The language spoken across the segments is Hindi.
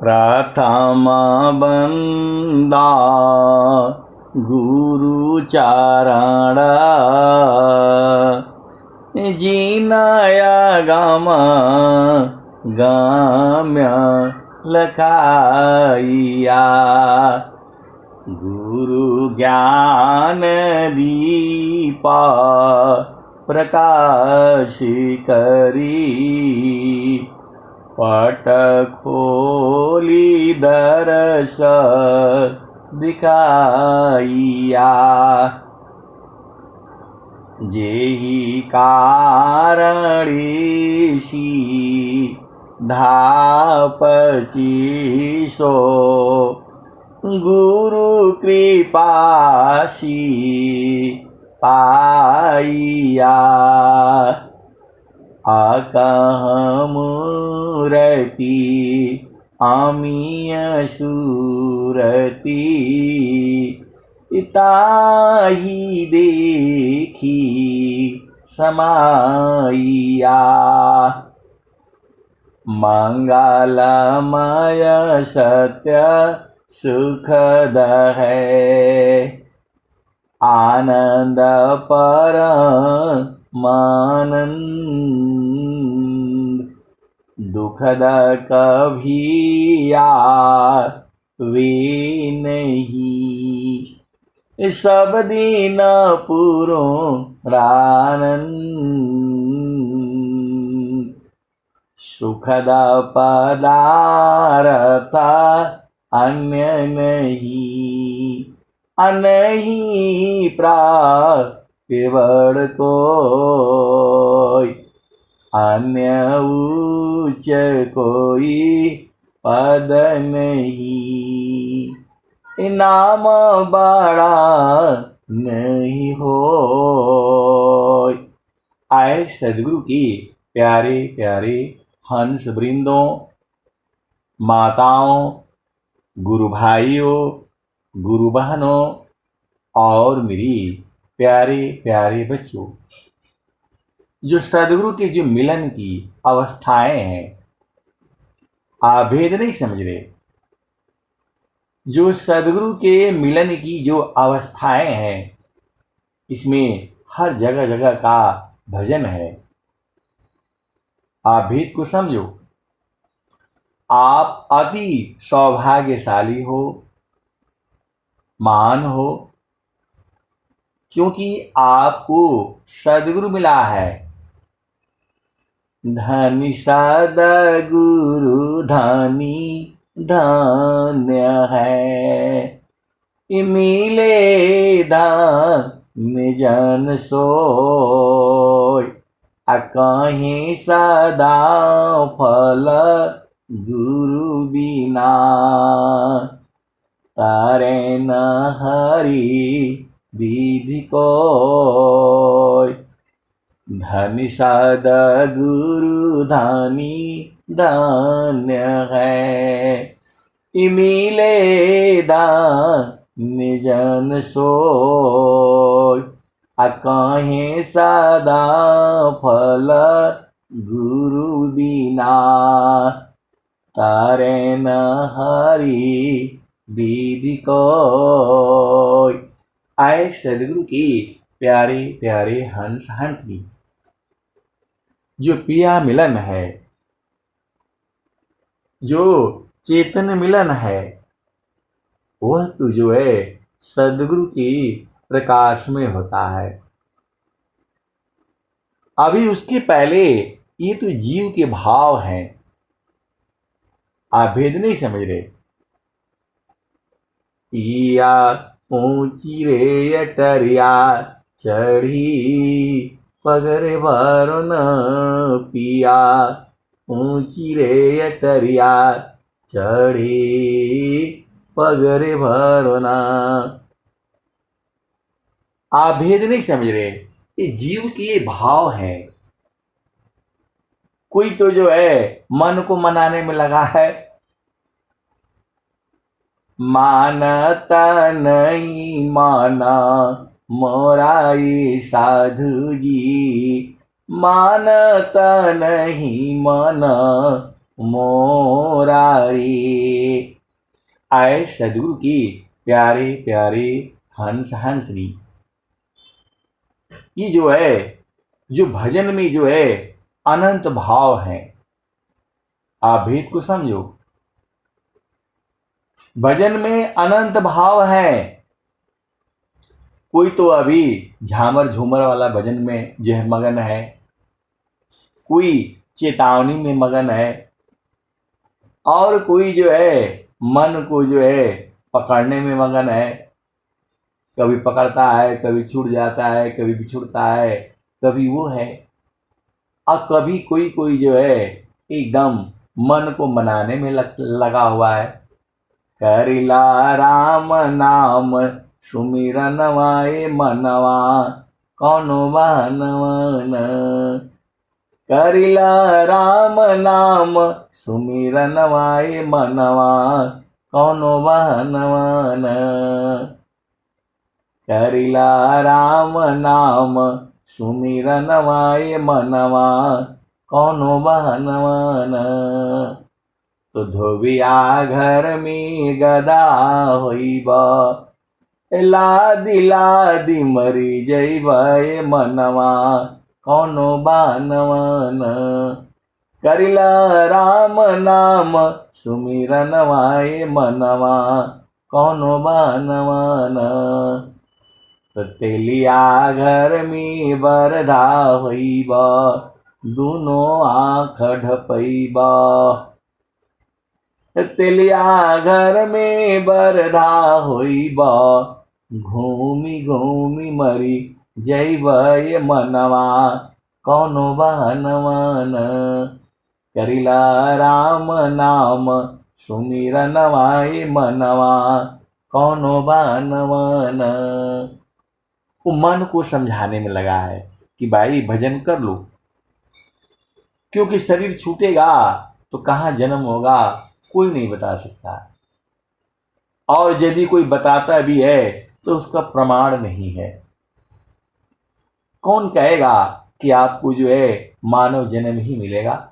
प्रथम बंदा गुरु चरण जिनया गम गम्य लखाइया। गुरु ज्ञान दीपा प्रकाश करी पट खोली दरस दिखाइया। जेहि कारणीसी धापचिसो गुरु कृपासी पाइया। अकह मूरति अमीय सूरति ताहि देखी समाइया। मंगलमय सत्य सुखद है आनंद परमानंद। दुखद कभी आवे नहीं सब दिन पूर्णानंद। सुखद पदार्थ अन्य नहीं अनहि प्राप्त केवल कोई अन्य उच्च कोई पद नहीं नाम बड़ा नहीं हो। आए सदगुरु की प्यारे प्यारे हंस वृंदों, माताओं, गुरु भाइयों, गुरु बहनों और मेरी प्यारे प्यारे बच्चों, जो सदगुरु के जो मिलन की अवस्थाएं हैं आप भेद नहीं समझ रहे। जो सदगुरु के मिलन की जो अवस्थाएं हैं इसमें हर जगह जगह का भजन है। आप भेद को समझो। आप अति सौभाग्यशाली हो, मान हो, क्योंकि आपको सदगुरु मिला है। धनी सदगुरु धनी धन्य है मिले धन्य जन सोय। कहीं सदा फल गुरु बिना तारे न हरि विधि कोय। धनी सदगुरु धनी धन्य है मिले धन्य जन सोय। कहीं सदा फल गुरु बिना तारे न हरि विधि कोय। आए सदगुरु की प्यारे प्यारे हंस हंसनी। जो पिया मिलन है, जो चेतन मिलन है, वह तो जो है सदगुरु की प्रकाश में होता है। अभी उसके पहले ये तो जीव के भाव हैं। आप भेद नहीं समझ रहे। पिया ऊंची रे अटरिया चढ़ी पगरे भरो न पिया ऊंची रे अटरिया चढ़ी पगरे भरो न। आप भेद नहीं समझ रहे। ये जीव के ये भाव है। कोई तो जो है मन को मनाने में लगा है, मानता नहीं माना मोराई साधु जी, मानता नहीं माना मोरारी। आए सदगुरु की प्यारे प्यारे हंस हंसनी। ये जो है, जो भजन में जो है अनंत भाव है, आप भेद को समझो। भजन में अनंत भाव है। कोई तो अभी झामर झूमर वाला भजन में जो है मगन है, कोई चेतावनी में मगन है, और कोई जो है मन को जो है पकड़ने में मगन है। कभी पकड़ता है, कभी छूट जाता है, कभी बिछुड़ता है, कभी वो है। और कभी कोई कोई जो है एकदम मन को मनाने में लगा हुआ है। करिला राम नाम सुमिरन वाए मनवा कौनो बहनवन। करिला राम नाम सुमिरन वाए मनवा कौनो बहनवन। करिला राम नाम सुमिरन वाए मनवा कौनो बहनवन। तो धोबिया घर में गदा होइबा, लादी लादी मरी जइबा मनवा कौनो बानवन। करिला राम नाम सुमिरन वाए मनवा कौनो बानवन। तो तेलिया घर में बरधा होइबा, दोनों आँख ढपइबा। तेलिया घर में बरधा होइबा, घूमी घूमी मरी जइबा मनवा कौनो बहनवन। करिला राम नाम सुमिरन वाए मनवा कौनो बहनवन। वो मन को समझाने में लगा है कि भाई भजन कर लो, क्योंकि शरीर छूटेगा तो कहाँ जन्म होगा कोई नहीं बता सकता, और यदि कोई बताता भी है तो उसका प्रमाण नहीं है। कौन कहेगा कि आपको जो है मानव जन्म ही मिलेगा?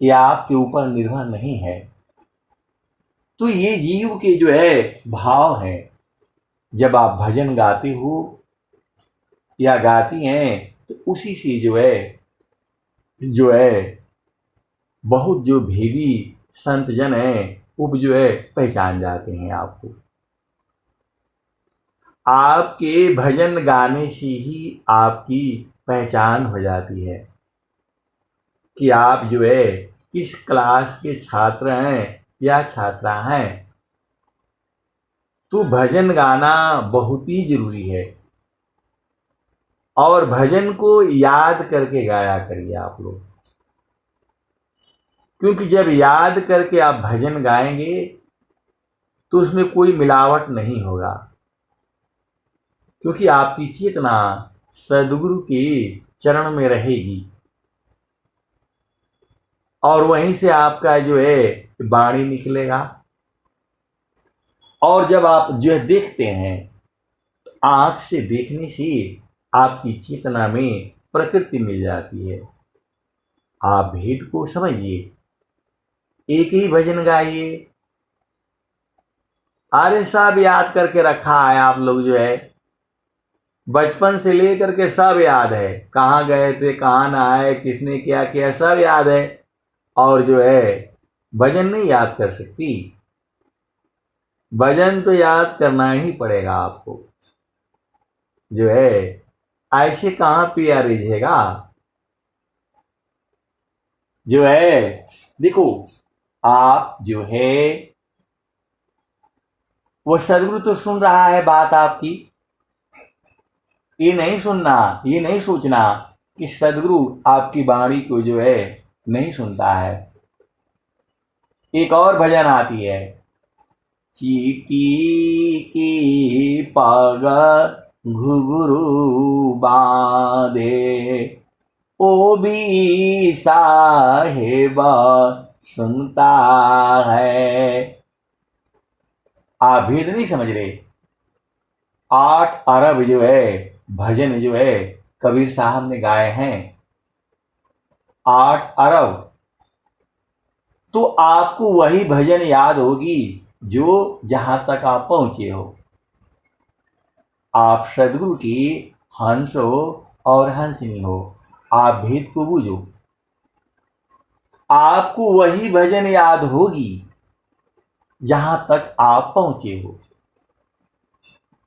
यह आपके ऊपर निर्भर नहीं है। तो ये जीव के जो है भाव है। जब आप भजन गाते हो या गाती हैं तो उसी से जो है बहुत जो भेदी संत जन है वो जो है पहचान जाते हैं आपको। आपके भजन गाने से ही आपकी पहचान हो जाती है कि आप जो है किस क्लास के छात्र हैं या छात्रा हैं। तो भजन गाना बहुत ही जरूरी है, और भजन को याद करके गाया करिए आप लोग, क्योंकि जब याद करके आप भजन गाएंगे तो उसमें कोई मिलावट नहीं होगा, क्योंकि आपकी चेतना सदगुरु के चरण में रहेगी, और वहीं से आपका जो है वाणी निकलेगा। और जब आप जो है देखते हैं तो आंख से देखने से आपकी चेतना में प्रकृति मिल जाती है। आप भेद को समझिए, एक ही भजन गाइए। अरे सब याद करके रखा है आप लोग, जो है बचपन से लेकर के सब याद है, कहाँ गए थे, कहाँ नहाए, किसने क्या किया, सब याद है। और जो है भजन नहीं याद कर सकती? भजन तो याद करना ही पड़ेगा आपको। जो है ऐसे कहाँ पिया रिझेगा। जो है देखो, आप जो है वो सदगुरु तो सुन रहा है बात आपकी। ये नहीं सुनना, ये नहीं सोचना कि सदगुरु आपकी वाणी को जो है नहीं सुनता है। एक और भजन आती है, चीकी की पग घुघरू बांधे, ओ भी साहेब सुनता है। आप भेद नहीं समझ रहे। 8 अरब जो है भजन जो है कबीर साहब ने गाए हैं। 8 अरब तो आपको वही भजन याद होगी जो जहां तक आप पहुंचे हो। आप सदगुरु की हंस हो और हंसनी हो, आप भेद को बूझो, आपको वही भजन याद होगी जहां तक आप पहुंचे हो।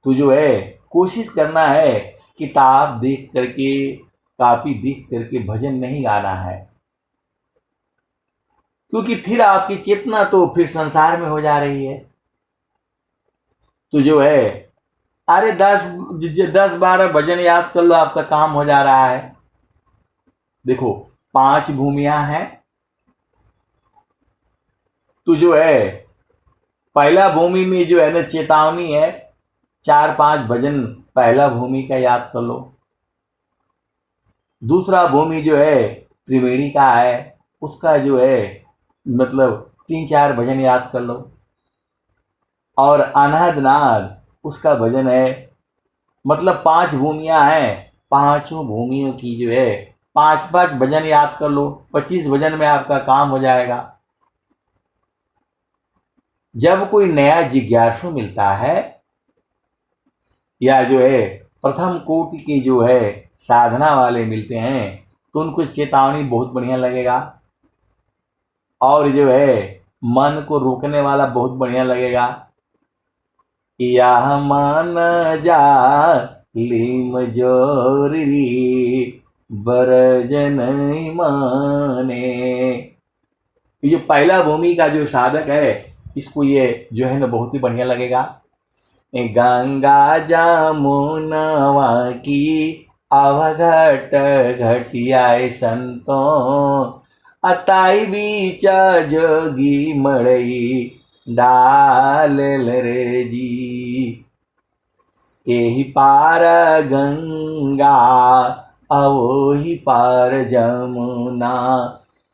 तो जो है कोशिश करना है, किताब देख करके, कॉपी देख करके भजन नहीं गाना है, क्योंकि फिर आपकी चेतना तो फिर संसार में हो जा रही है। तो जो है अरे 10-12 भजन याद कर लो, आपका काम हो जा रहा है। देखो 5 भूमियां हैं, तो जो है पहला भूमि में जो है ना चेतावनी है, 4-5 भजन पहला भूमि का याद कर लो। दूसरा भूमि जो है त्रिवेणी का है, उसका जो है मतलब 3-4 भजन याद कर लो। और अनहद नाद उसका भजन है, मतलब 5 भूमियां हैं, पांचों भूमियों की जो है 5-5 भजन याद कर लो, 25 भजन में आपका काम हो जाएगा। जब कोई नया जिज्ञासु मिलता है या जो है प्रथम कोटि के जो है साधना वाले मिलते हैं, तो उनको चेतावनी बहुत बढ़िया लगेगा, और जो है मन को रोकने वाला बहुत बढ़िया लगेगा। या मान जा लीम जोरी बरजन माने। ये जो पहला भूमि का जो साधक है, इसको ये जो है ना बहुत ही बढ़िया लगेगा। गंगा जमुनवा की अवघट घटियाए संतों, अताई बीच जोगी मड़ई डाल रे जी। एही पार गंगा अवोही पार जमुना,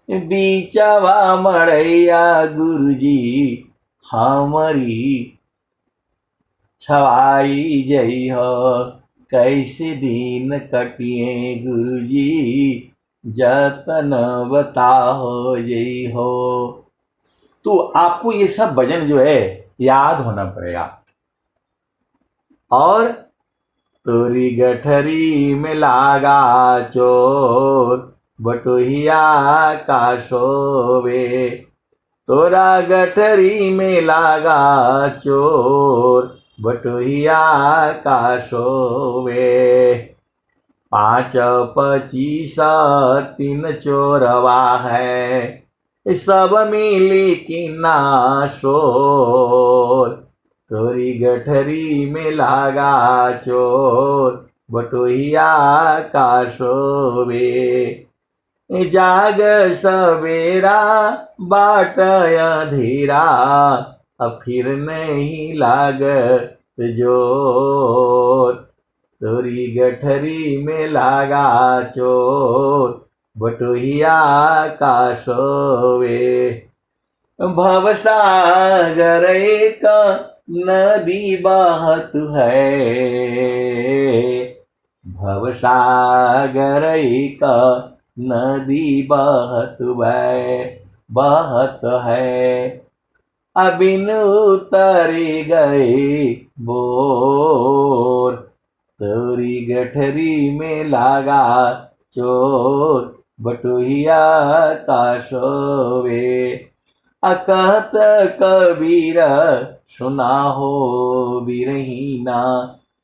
बीचवा मड़ैया गुरुजी हमारी छवाई जई हो। कैसे दिन कटिए गुरुजी जतन बताहो जई हो। तो आपको ये सब भजन जो है याद होना पड़ेगा। और तोरी गठरी में लागा चोर बटोहिया का सोवे, तोरा गठरी में लागा चोर बटोहिया का सोवे। 5-25 3 चोरवा है, सब मिली कि ना शोर, तोरी गठरी में लागा चोर बटोहिया का सोवे। जाग सवेरा बाट अंधेरा, अब फिर नहीं लागत जोर, तोरी गठरी में लागा चोर बटोहिया का सोवे। भवसागर एक नदी बहत है, भवसागर एक नदी बहत है, अबिन उतरी गए बोर, तोरी गठरी में लागा चोर बटोहिया का सोवे। अकहत कबीर सुना हो बिरहीना,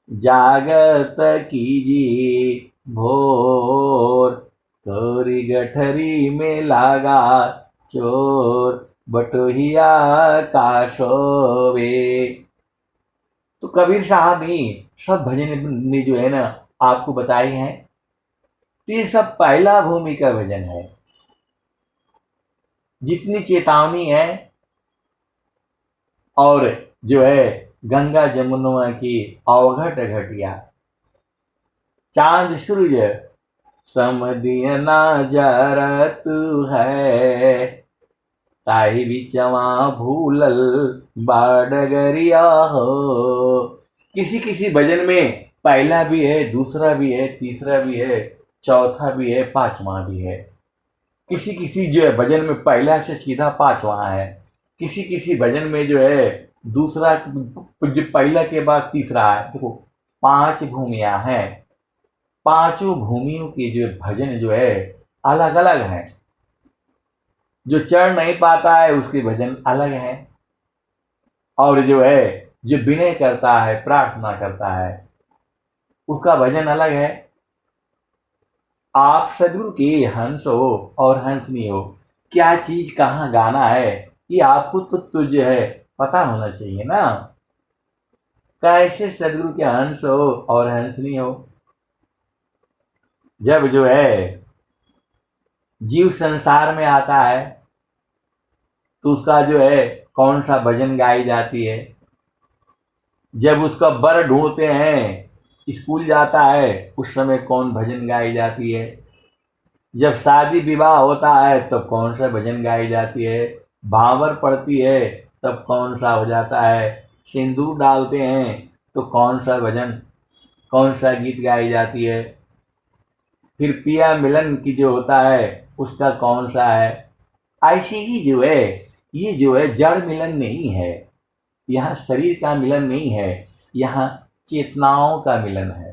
जागत कीजिए भोर, तोरी गठरी में लागा चोर बटोहिया का सोवे। तो कबीर साहब ही सब भजन ने जो है ना आपको बताए हैं। तो ये सब पहला भूमि का भजन है। जितनी चेतावनी है और जो है गंगा जमुना की अवघट घटिया, चांद सूरज समदियना जरत है, ताही बिचवा भूलल बाडगरिया हो। किसी किसी भजन में पहला भी है, दूसरा भी है, तीसरा भी है, चौथा भी है, पांचवा भी है। किसी किसी जो है भजन में पहला से सीधा पांचवा है, किसी किसी भजन में जो है दूसरा जो पहला के बाद तीसरा है। देखो 5 भूमियां हैं, पांचों भूमियों के जो भजन जो है अलग अलग हैं। जो चढ़ नहीं पाता है उसके भजन अलग हैं, और जो है जो विनय करता है, प्रार्थना करता है, उसका भजन अलग है। आप सदगुरु के हंस हो और हंसनी हो, क्या चीज कहाँ गाना है ये आपको तो जो है पता होना चाहिए ना। कैसे सदगुरु के हंस हो और हंसनी हो? जब जो है जीव संसार में आता है तो उसका जो है कौन सा भजन गाई जाती है? जब उसका बर ढूंढते हैं, स्कूल जाता है, उस समय कौन भजन गाई जाती है? जब शादी विवाह होता है तब कौन सा भजन गाई जाती है? भांवर पड़ती है तब कौन सा हो जाता है? सिंदूर डालते हैं तो कौन सा भजन, कौन सा गीत गाई जाती है? फिर पिया मिलन की जो होता है उसका कौन सा है? ऐसी ही जो है ये जो है जड़ मिलन नहीं है, यहाँ शरीर का मिलन नहीं है, यहाँ चेतनाओं का मिलन है।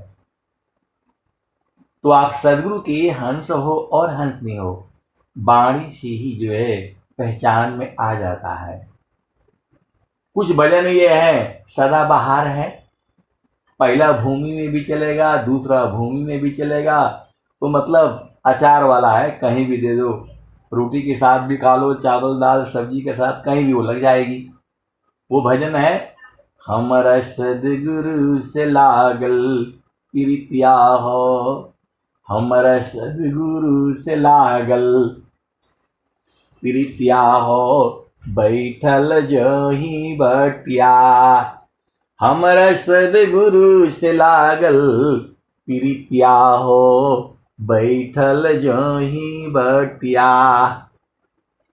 तो आप सदगुरु के हंस हो और हंसनी हो, वाणी से ही जो है पहचान में आ जाता है। कुछ भजन ये है सदाबहार है, पहला भूमि में भी चलेगा, दूसरा भूमि में भी चलेगा, तो मतलब अचार वाला है, कहीं भी दे दो, रोटी के साथ भी खा लो, चावल दाल सब्जी के साथ कहीं भी वो लग जाएगी। वो भजन है हमरा सदगुरु से लागल प्रीतिया हो, हमरा सदगुरु से लागल प्रीतिया हो, बैठल जही बटिया। हमरा सदगुरु से लागल प्रीतिया हो, बैठल जही बटिया।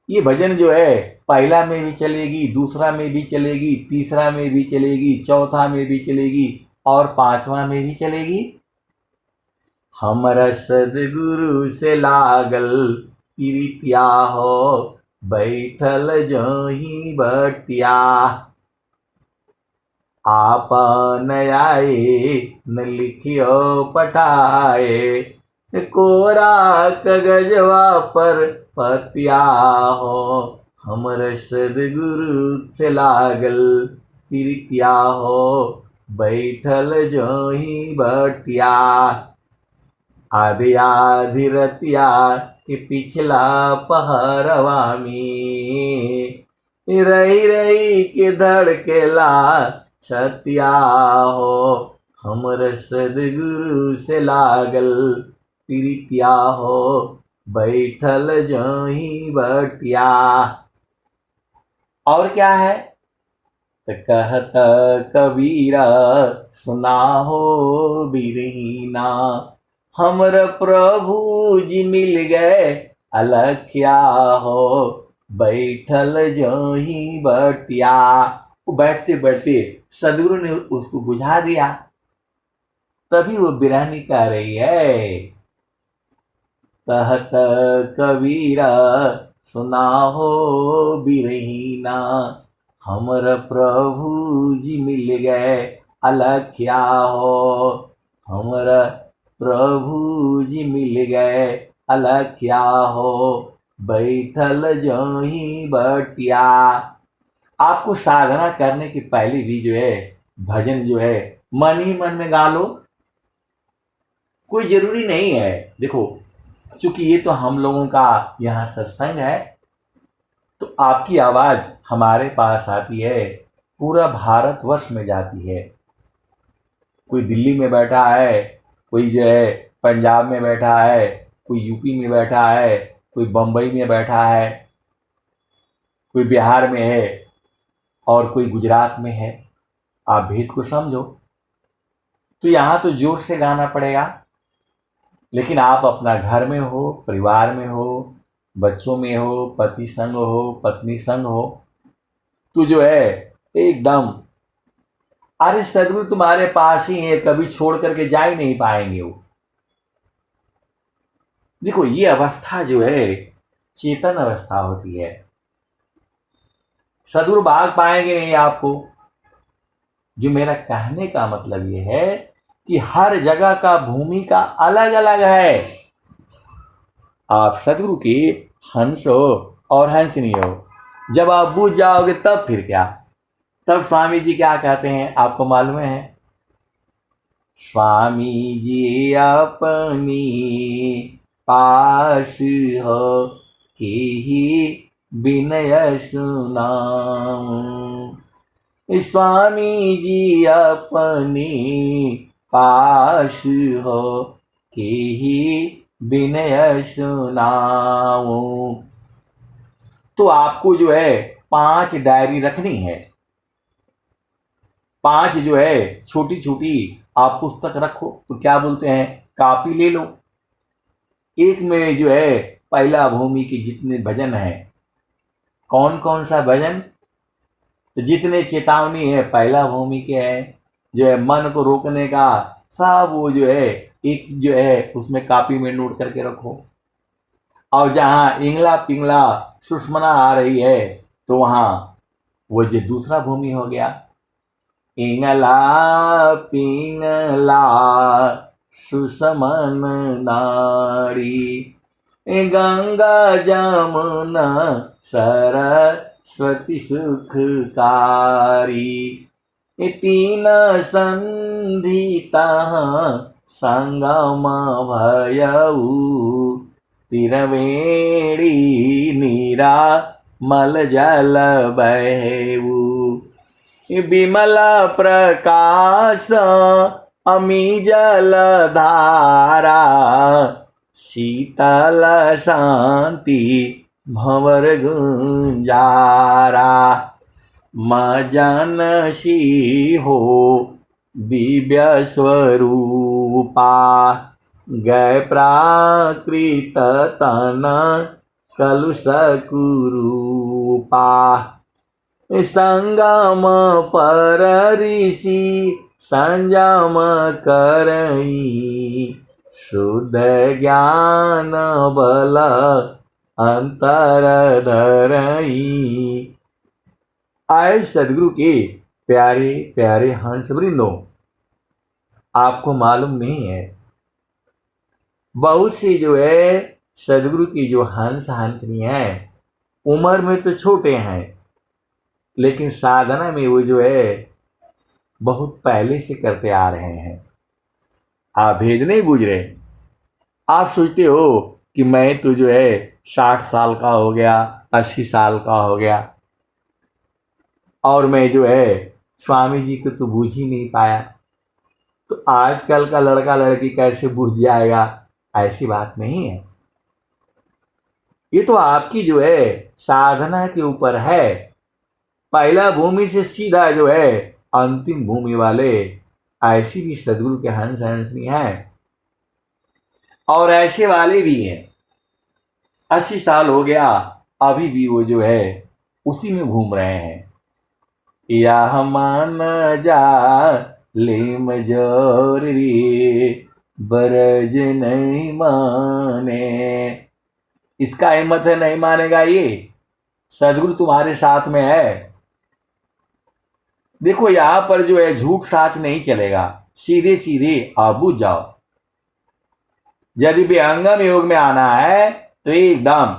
ये भजन जो है पहला में भी चलेगी, दूसरा में भी चलेगी, तीसरा में भी चलेगी, चौथा में भी चलेगी और पांचवा में भी चलेगी। हमरा सदगुरु से लागल प्रीतिया हो, बैठल जही बटिया। आपन आए न लिखियो पठाए, कोरा कागजवा पर पतिया हो, हमर सदगुरु से लागल प्रीतिया हो, बैठल जही बटिया। आधी आधी रतिया के पिछला पहरवा में, रही रही के धड़केला छतिया हो, हमर सदगुरु से लागल प्रीतिया हो, बैठल जही बटिया। और क्या है? कहत कबीरा सुना हो बिरहीना, हमर प्रभु जी मिल गए अलखिया हो, बैठल जही बटिया। वो बैठते बैठते सदगुरु ने उसको बुझा दिया, तभी वो बिरहनी कह रही है कहत कबीरा सुना हो बिरहीना, हमर प्रभु जी मिल गए अलखिया हो, हमर प्रभु जी मिल गए अलखिया हो, बैठल जही बटिया। आपको साधना करने के पहले भी जो है भजन जो है मन ही मन में गा लो, कोई जरूरी नहीं है। देखो चूंकि ये तो हम लोगों का यहाँ सत्संग है, तो आपकी आवाज हमारे पास आती है, पूरा भारतवर्ष में जाती है। कोई दिल्ली में बैठा है, कोई जो है पंजाब में बैठा है, कोई यूपी में बैठा है, कोई बम्बई में बैठा है, कोई बिहार में है और कोई गुजरात में है। आप भेद को समझो। तो यहाँ तो जोर से गाना पड़ेगा, लेकिन आप अपना घर में हो, परिवार में हो, बच्चों में हो, पति संग हो, पत्नी संग हो, तो जो है एकदम अरे सदगुरु तुम्हारे पास ही है, कभी छोड़ करके जा ही नहीं पाएंगे वो। देखो ये अवस्था जो है चेतन अवस्था होती है। सदगुरु भाग पाएंगे नहीं आपको। जो मेरा कहने का मतलब यह है कि हर जगह का भूमिका अलग अलग है। आप सदगुरु के हंस हो और हंसनी हो। जब आप बूझ जाओगे तब फिर क्या, तब स्वामी जी क्या कहते हैं आपको मालूम है? स्वामी जी अपनी पास हो के ही विनय सुनाऊं। स्वामी जी अपनी पास हो के ही विनय सुनाऊं। तो आपको जो है 5 डायरी रखनी है। 5 जो है छोटी छोटी आप पुस्तक रखो, तो क्या बोलते हैं, कॉपी ले लो। एक में जो है पहला भूमि के जितने भजन हैं, कौन कौन सा भजन, तो जितने चेतावनी है पहला भूमि के हैं, जो है मन को रोकने का, सब वो जो है एक जो है उसमें कॉपी में नोट करके रखो। और जहां इंगला पिंगला सुषमना आ रही है तो वहां वो जो दूसरा भूमि हो गया, इंगला पिंगला सुषमन नाड़ी, गंगा जमुना सरस्वती सुखकारी, तीन संधिता संगम भयऊ, तिरवेणी नीरा मल जल बहेऊ, विमल प्रकाश अमी जल धारा, शीतल शांति भंवर गुंजारा, मजनसी हो दिव्य स्वरूपा, गए प्राकृत तन कलुष कुरूपा, संगम पर ऋषि संयम करई, शुद्ध ज्ञान बल अंतर धरई। आए सदगुरु के प्यारे प्यारे हंस वृंदों, आपको मालूम नहीं है, बहुत सी जो है सदगुरु की जो हंस हंसनी है उम्र में तो छोटे हैं, लेकिन साधना में वो जो है बहुत पहले से करते आ रहे हैं। आप भेद नहीं बूझ रहे। आप सोचते हो कि मैं तो जो है 60 साल का हो गया, 80 साल का हो गया और मैं जो है स्वामी जी को तो बूझ ही नहीं पाया, तो आजकल का लड़का लड़की कैसे बूझ जाएगा? ऐसी बात नहीं है। ये तो आपकी जो है साधना के ऊपर है। पहला भूमि से सीधा जो है अंतिम भूमि वाले ऐसी भी सदगुरु के हंस हंसनी है, और ऐसे वाले भी हैं 80 साल हो गया अभी भी वो जो है उसी में घूम रहे हैं। या मान जा लेम जोर रे बरज नहीं माने, इसका हिम्मत है नहीं मानेगा ये? सदगुरु तुम्हारे साथ में है। देखो यहां पर जो है झूठ साच नहीं चलेगा, सीधे सीधे आप बुझ जाओ। यदि विहंगम योग में आना है तो एकदम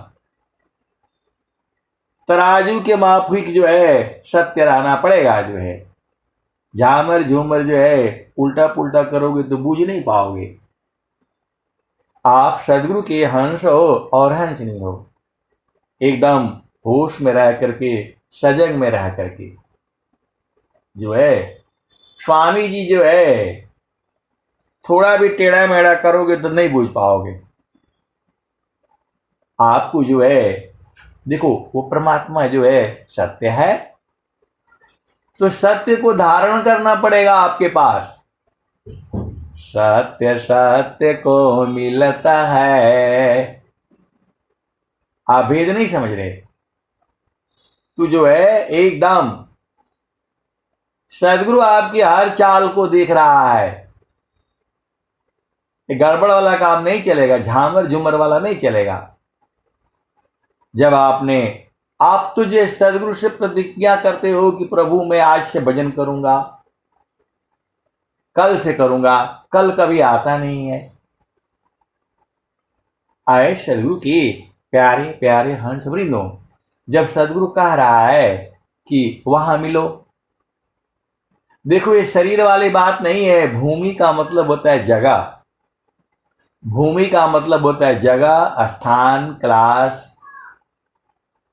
तराजू के माफिक जो है सत्य रहना पड़ेगा। जो है झामर झूमर जो है उल्टा पुल्टा करोगे तो बूझ नहीं पाओगे। आप सदगुरु के हंस हो और हंस नहीं हो, एकदम होश में रह करके, सजग में रह करके जो है स्वामी जी जो है थोड़ा भी टेढ़ा मेढ़ा करोगे तो नहीं बूझ पाओगे। आपको जो है देखो वो परमात्मा जो है सत्य है, तो सत्य को धारण करना पड़ेगा आपके पास। सत्य सत्य को मिलता है। आप भेद नहीं समझ रहे। तो जो है एकदम सदगुरु आपकी हर चाल को देख रहा है। गड़बड़ वाला काम नहीं चलेगा, झामर झूमर वाला नहीं चलेगा। जब आप तुझे सदगुरु से प्रतिज्ञा करते हो कि प्रभु मैं आज से भजन करूंगा, कल से करूंगा, कल कभी आता नहीं है। आए सदगुरु के प्यारे प्यारे हंस वृंदो, जब सदगुरु कह रहा है कि वहां मिलो, देखो ये शरीर वाली बात नहीं है। भूमि का मतलब होता है जगह, भूमि का मतलब होता है जगह, स्थान, क्लास।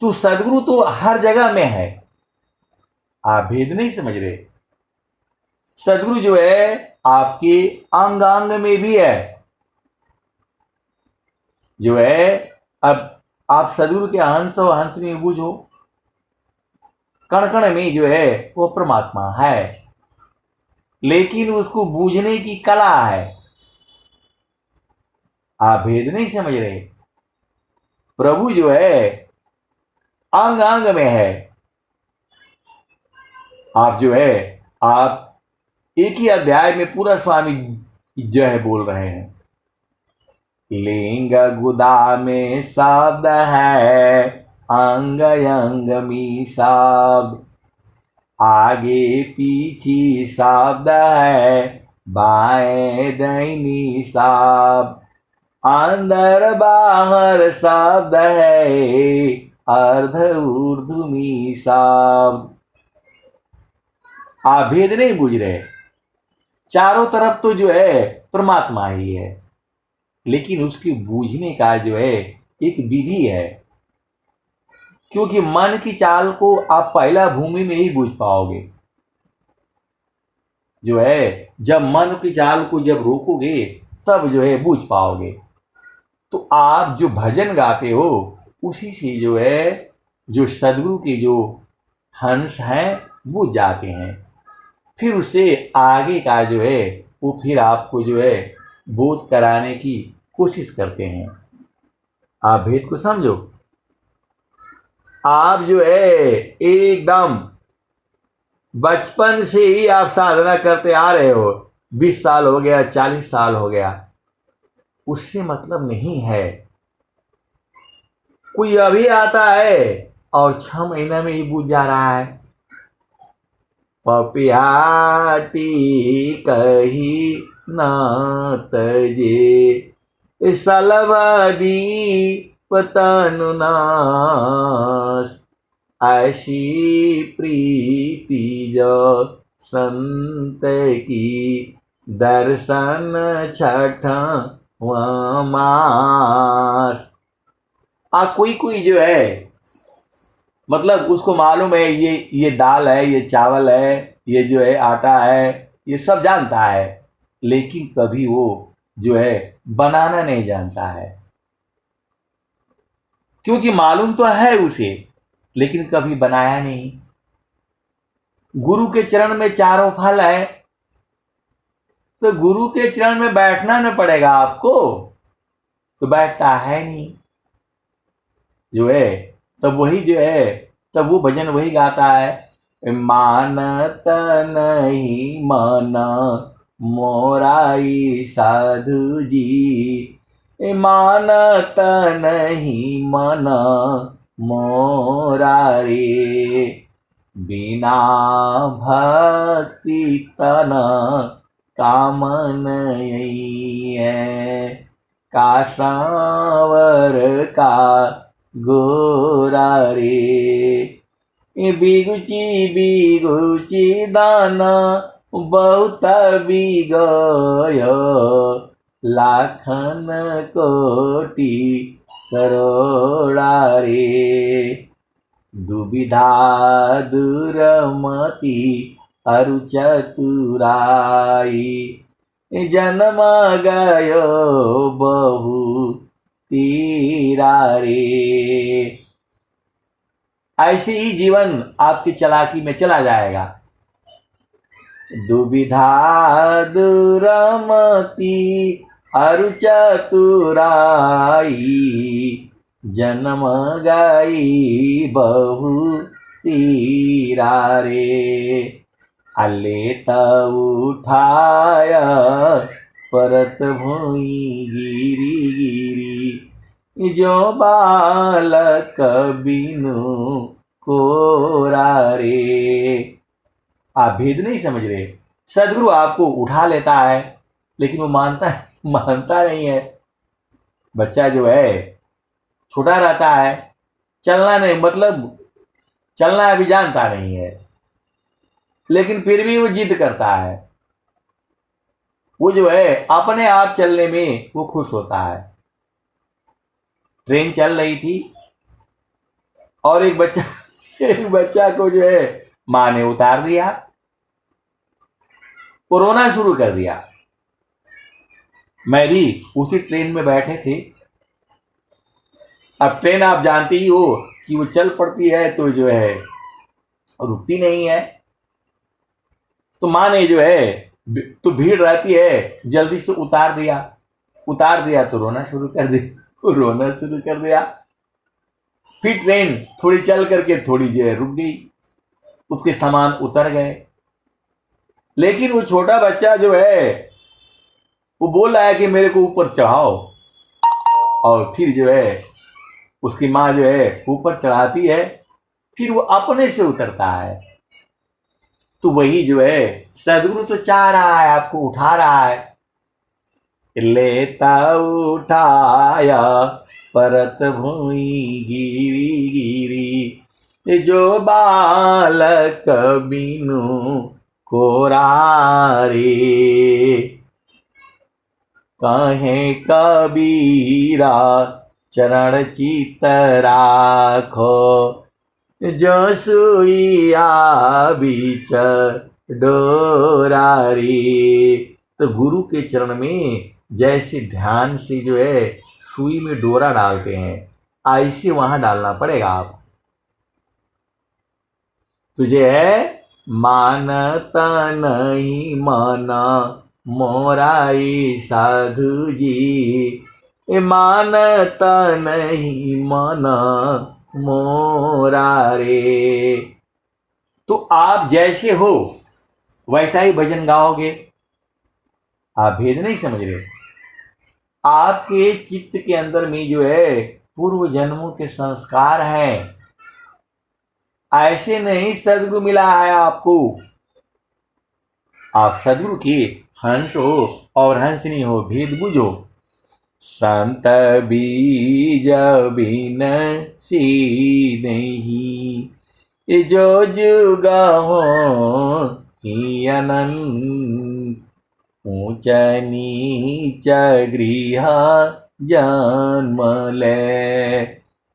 तो सदगुरु तो हर जगह में है। आप भेद नहीं समझ रहे। सदगुरु जो है आपके अंग अंग में भी है। जो है, अब आप सदगुरु के हंस और हंस में बूझो, कण कण में जो है वो परमात्मा है, लेकिन उसको बूझने की कला है। आप भेद नहीं समझ रहे। प्रभु जो है अंग अंग में है। आप जो है, आप एक ही अध्याय में पूरा स्वामी जो है बोल रहे हैं। लिंग गुदा में शब्द है, अंग अंग में शब्द, आगे पीछे शब्द है, बाएं दाहिनी शब्द, अंदर बाहर शब्द है, अर्ध ऊर्ध्व में शब्द। आप भेद नहीं बूझ रहे। चारों तरफ तो जो है परमात्मा ही है, लेकिन उसके बूझने का जो है एक विधि है। क्योंकि मन की चाल को आप पहला भूमि में ही बूझ पाओगे। जो है, जब मन की चाल को जब रोकोगे तब जो है बूझ पाओगे। तो आप जो भजन गाते हो उसी से जो है, जो सदगुरु के जो हंस हैं वो जाते हैं। फिर उससे आगे का जो है वो फिर आपको जो है बोध कराने की कोशिश करते हैं। आप भेद को समझो। आप जो है एकदम बचपन से ही आप साधना करते आ रहे हो, 20 साल हो गया, 40 साल हो गया, उससे मतलब नहीं है। कोई अभी आता है और 6 महीना में ही बूझ जा रहा है। पपियाटी कही न तजे, सलवादी पतनुनास, ऐसी प्रीति जो संत की, दर्शन छठ मास। कोई कोई जो है मतलब उसको मालूम है ये दाल है, ये चावल है, ये जो है आटा है, ये सब जानता है, लेकिन कभी वो जो है बनाना नहीं जानता है। क्योंकि मालूम तो है उसे, लेकिन कभी बनाया नहीं। गुरु के चरण में चारों फल है, तो गुरु के चरण में बैठना न पड़ेगा आपको, तो बैठता है नहीं। जो है तब वही जो है, तब वो भजन वही गाता है। मानत नहीं मन मोराई साधु जी, मानत नहीं मन मोरारे, बिना भक्ति तन कामन है, का सांवर का गोरा रे। बिगुची दाना बहुत बिगय, लाखन कोटि करोड़ा रे। दुविधा दुरमति अरु चतुराई, जन्म गयो बहु तीरा रे। ऐसे ही जीवन आपकी चालाकी में चला जाएगा। दुविधा दुरमति अरु चतुराई, जन्म गई बहु तीरा रे। अलेत उठाया परत भूई गिरी गिरी, जो बालक बिनु कोरा रे। आप भेद नहीं समझ रहे। सदगुरु आपको उठा लेता है लेकिन वो मानता नहीं है। बच्चा जो है छोटा रहता है, चलना नहीं, मतलब चलना अभी जानता नहीं है, लेकिन फिर भी वो जिद करता है। वो जो है अपने आप चलने में वो खुश होता है। ट्रेन चल रही थी और एक बच्चा को जो है मां ने उतार दिया, वो रोना शुरू कर दिया। मैं भी उसी ट्रेन में बैठे थे। अब ट्रेन आप जानती ही हो कि वो चल पड़ती है तो जो है रुकती नहीं है। तो मां ने जो है, तो भीड़ रहती है, जल्दी से उतार दिया तो रोना शुरू कर दिया। फिर ट्रेन थोड़ी चल करके थोड़ी जो है रुक गई, उसके सामान उतर गए। लेकिन वो छोटा बच्चा जो है वो बोल रहा है कि मेरे को ऊपर चढ़ाओ, और फिर जो है उसकी मां जो है ऊपर चढ़ाती है, फिर वो अपने से उतरता है। तो वही जो है सदगुरु तो चाह रहा है, आपको उठा रहा है। लेता उठाया परत भूई गिरी गिरी, जो बालक बिनु कोरा रे। कहे कबीरा चरण चित राखो, जो सुइया बीच डोरा रे। तो गुरु के चरण में जैसे ध्यान से जो है सुई में डोरा डालते हैं, ऐसे वहां डालना पड़ेगा। आप तुझे है मानता नहीं माना मोराई साधु जी, मानता नहीं माना मोरा रे। तो आप जैसे हो वैसा ही भजन गाओगे। आप भेद नहीं समझ रहे। आपके चित्त के अंदर में जो है पूर्व जन्मों के संस्कार हैं। ऐसे नहीं सदगुरु मिला है आपको। आप सदगुरु के हंस हो और हंसनी हो, भेद बुझो। संत बीज बिन सी नहीं, जो जुगा हो ही अनंत। ऊंच नीच गृह जन्म ले,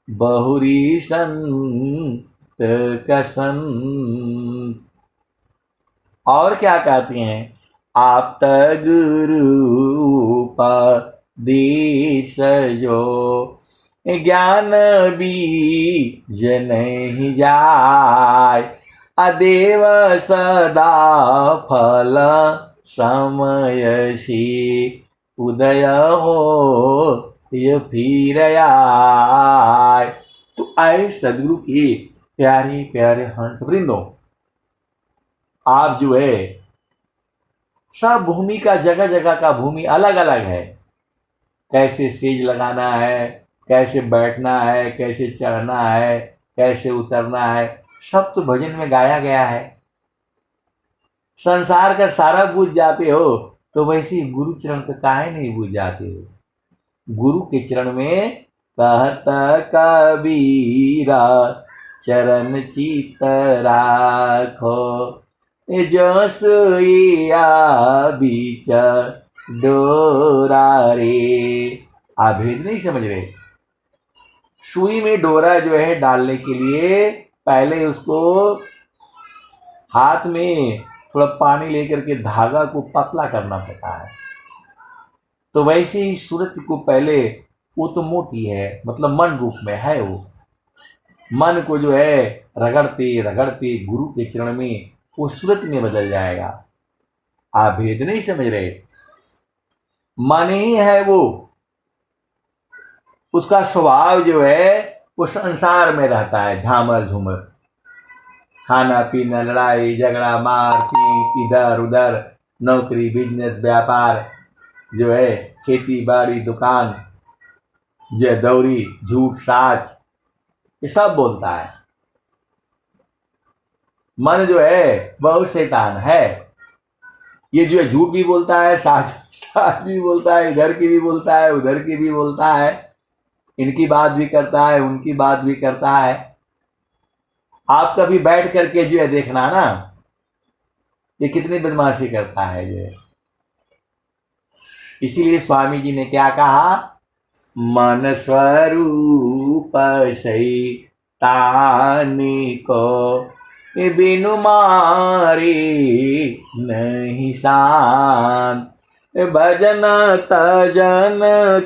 बहुरी संत कसंत। और क्या कहते हैं, आप गुरु उपदेश जो, ज्ञान बीज नहीं जाय। अदेव सदा फल समय सी, उदय हो ये फिर आय। तो आए सदगुरु के प्यारे प्यारे हंस वृंदों, आप जो है सब भूमि का, जगह जगह का भूमि अलग अलग है। कैसे सेज लगाना है, कैसे बैठना है, कैसे चढ़ना है, कैसे उतरना है, सब तो भजन में गाया गया है। संसार का सारा बूझ जाते हो तो वैसे गुरु चरण का काहे नहीं बूझ जाते हो। गुरु के चरण में कहता कबीरा चरण चित राखो, जो सुइया बीच डोरा रे। आप भेद नहीं समझ रहे। सुई में डोरा जो है डालने के लिए पहले उसको हाथ में थोड़ा पानी लेकर के धागा को पतला करना पड़ता है। तो वैसे ही सूरत को पहले, वो तो मोटी है, मतलब मन रूप में है, वो मन को जो है रगड़ते रगड़ते गुरु के चरण में वो सूरत में बदल जाएगा। आप भेद नहीं समझ रहे। मन ही है वो, उसका स्वभाव जो है वो संसार में रहता है, झामर झूमर, खाना पीना, लड़ाई झगड़ा, मार पीट, इधर उधर, नौकरी बिजनेस व्यापार, जो है खेती बाड़ी दुकान, जो है दौरी, झूठ, साच, ये सब बोलता है। मन जो है बहुत शैतान है। ये जो है झूठ भी बोलता है, साच साच भी बोलता है, इधर की भी बोलता है, उधर की भी बोलता है, इनकी बात भी करता है, उनकी बात भी करता है। आप कभी बैठ करके जो है देखना ना, ये कितनी बदमाशी करता है जो है। इसीलिए स्वामी जी ने क्या कहा, मन स्वरूप शैतानी को बिनु मारे नहीं शांत, भजन तजन